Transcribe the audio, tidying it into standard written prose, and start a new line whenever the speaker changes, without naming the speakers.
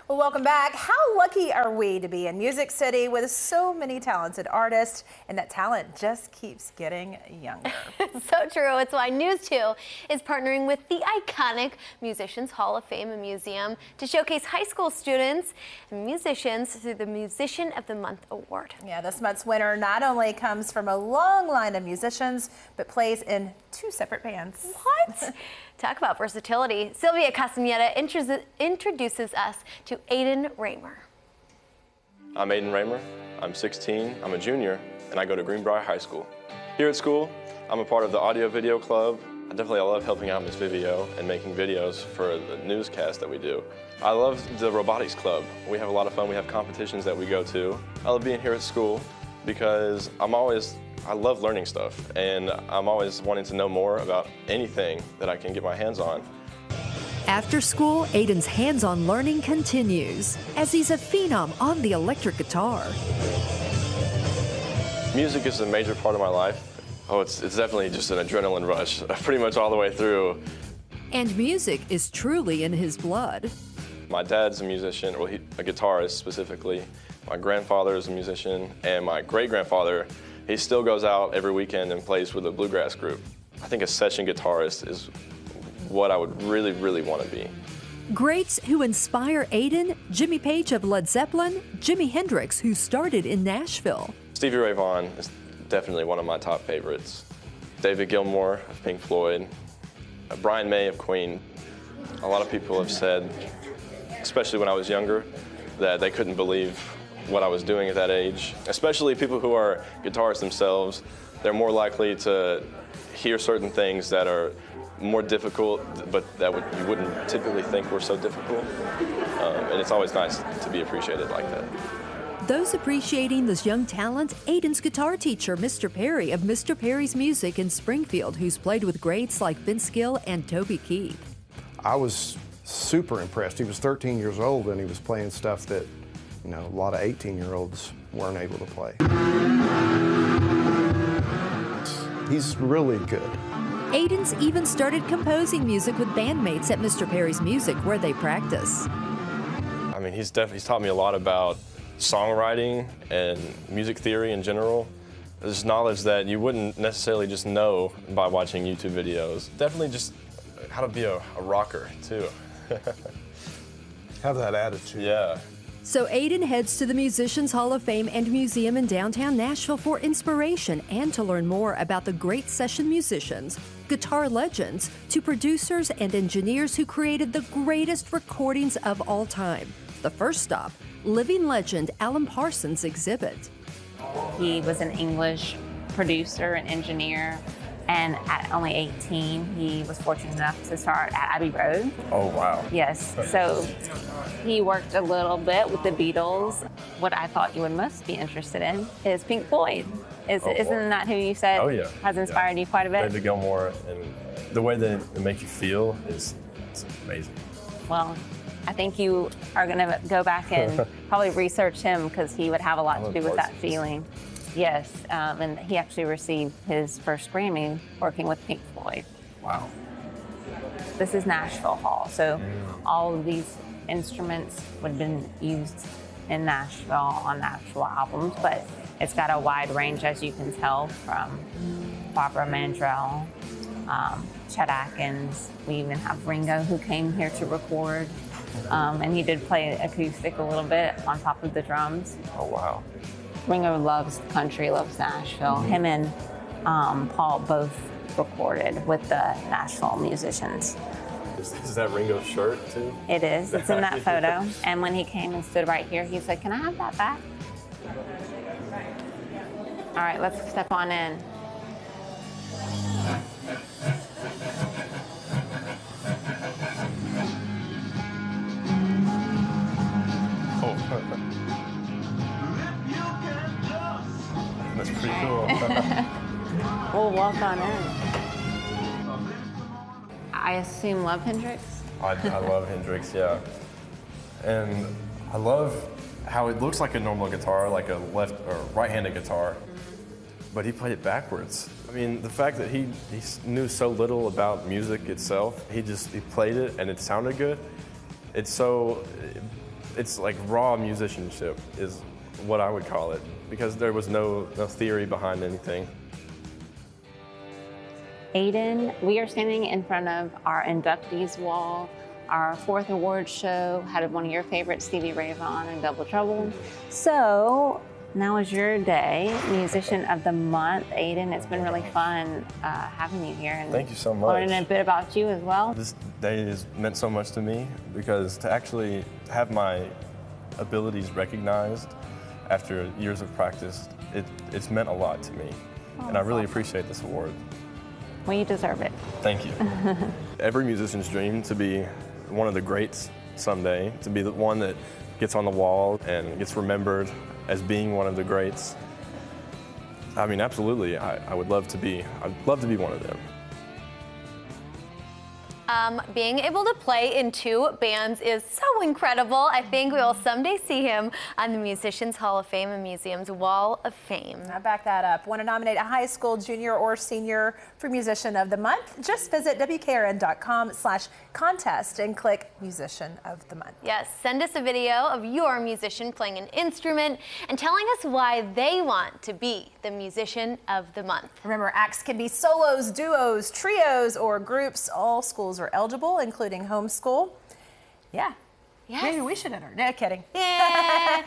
Well, welcome back. How lucky are we to be in Music City with so many talented artists, and that talent just keeps getting younger.
So true. It's why News 2 is partnering with the iconic Musicians Hall of Fame and Museum to showcase high school students and musicians through the Musician of the Month Award.
Yeah, this month's winner not only comes from a long line of musicians, but plays in 2 separate bands.
What? Talk about versatility. Silvia Castaneda introduces us to Aidan Raymer.
I'm Aidan Raymer. I'm 16, I'm a junior, and I go to Greenbrier High School. Here at school, I'm a part of the Audio Video Club. I love helping out Miss Vivio and making videos for the newscast that we do. I love the Robotics Club. We have a lot of fun. We have competitions that we go to. I love being here at school because I love learning stuff, and I'm always wanting to know more about anything that I can get my hands on.
After school, Aidan's hands-on learning continues as he's a phenom on the electric guitar.
Music is a major part of my life. Oh, it's definitely just an adrenaline rush, pretty much all the way through.
And music is truly in his blood.
My dad's a musician, well, a guitarist specifically. My grandfather is a musician, and my great-grandfather, he still goes out every weekend and plays with a bluegrass group. I think a session guitarist is what I would really, really want to be.
Greats who inspire Aidan: Jimmy Page of Led Zeppelin, Jimi Hendrix, who started in Nashville.
Stevie Ray Vaughan is definitely one of my top favorites. David Gilmour of Pink Floyd, Brian May of Queen. A lot of people have said, especially when I was younger, that they couldn't believe what I was doing at that age. Especially people who are guitarists themselves, they're more likely to hear certain things that are more difficult, but that you wouldn't typically think were so difficult. And it's always nice to be appreciated like that.
Those appreciating this young talent, Aidan's guitar teacher, Mr. Perry of Mr. Perry's Music in Springfield, who's played with greats like Vince Gill and Toby Keith.
I was super impressed. He was 13 years old and he was playing stuff that, you know, a lot of 18-year-olds weren't able to play. He's really good.
Aidan's even started composing music with bandmates at Mr. Perry's Music, where they practice.
I mean, he's taught me a lot about songwriting and music theory in general. There's knowledge that you wouldn't necessarily just know by watching YouTube videos. Definitely just how to be a rocker, too.
Have that attitude.
Yeah.
So Aidan heads to the Musicians Hall of Fame and Museum in downtown Nashville for inspiration and to learn more about the great session musicians, guitar legends, to producers and engineers who created the greatest recordings of all time. The first stop, living legend Alan Parsons' exhibit.
He was an English producer and engineer, and at only 18, he was fortunate enough to start at Abbey Road.
Oh, wow.
Yes, so he worked a little bit with the Beatles. What I thought you would most be interested in is Pink Floyd. Isn't that who you said has inspired you quite a bit?
David Gilmour, and the way that it makes you feel is amazing.
Well, I think you are going to go back and probably research him because he would have a lot to do with that feeling. Yes, and he actually received his first Grammy working with Pink Floyd.
Wow.
This is Nashville Hall, so all of these instruments would have been used in Nashville on Nashville albums, but it's got a wide range, as you can tell, from Barbara Mandrell, Chet Atkins. We even have Ringo, who came here to record, and he did play acoustic a little bit on top of the drums.
Oh, wow.
Ringo loves country, loves Nashville. Him and Paul both recorded with the Nashville musicians.
Is that Ringo's shirt, too?
It is. It's in that photo. And when he came and stood right here, he said, "Can I have that back?" All right, let's step on in.
That's pretty cool.
We'll walk on in. I assume love Hendrix?
I love Hendrix, yeah. And I love how it looks like a normal guitar, like a left or right-handed guitar, but he played it backwards. I mean, the fact that he knew so little about music itself, he played it and it sounded good. It's so It's like raw musicianship is what I would call it, because there was no theory behind anything.
Aidan, we are standing in front of our inductees wall. Our 4th award show had one of your favorites, Stevie Ray Vaughan and Double Trouble. So now is your day, Musician of the Month. Aidan, it's been really fun having you here. And
thank you so much.
Learning a bit about you as well.
This day has meant so much to me, because to actually have my abilities recognized after years of practice, it's meant a lot to me. And I really appreciate this award.
Well, you deserve it.
Thank you. Every musician's dream to be one of the greats someday, to be the one that gets on the wall and gets remembered as being one of the greats. I mean, absolutely, I'd love to be one of them.
Being able to play in 2 bands is so incredible. I think we will someday see him on the Musicians Hall of Fame and Museum's Wall of Fame.
I back that up. Want to nominate a high school junior or senior for Musician of the Month? Just visit WKRN.com/contest and click Musician of the Month.
Yes, send us a video of your musician playing an instrument and telling us why they want to be the Musician of the Month.
Remember, acts can be solos, duos, trios, or groups. All schools are eligible, including homeschool. Yeah.
Yes.
Maybe we should enter. No, kidding.
Yeah.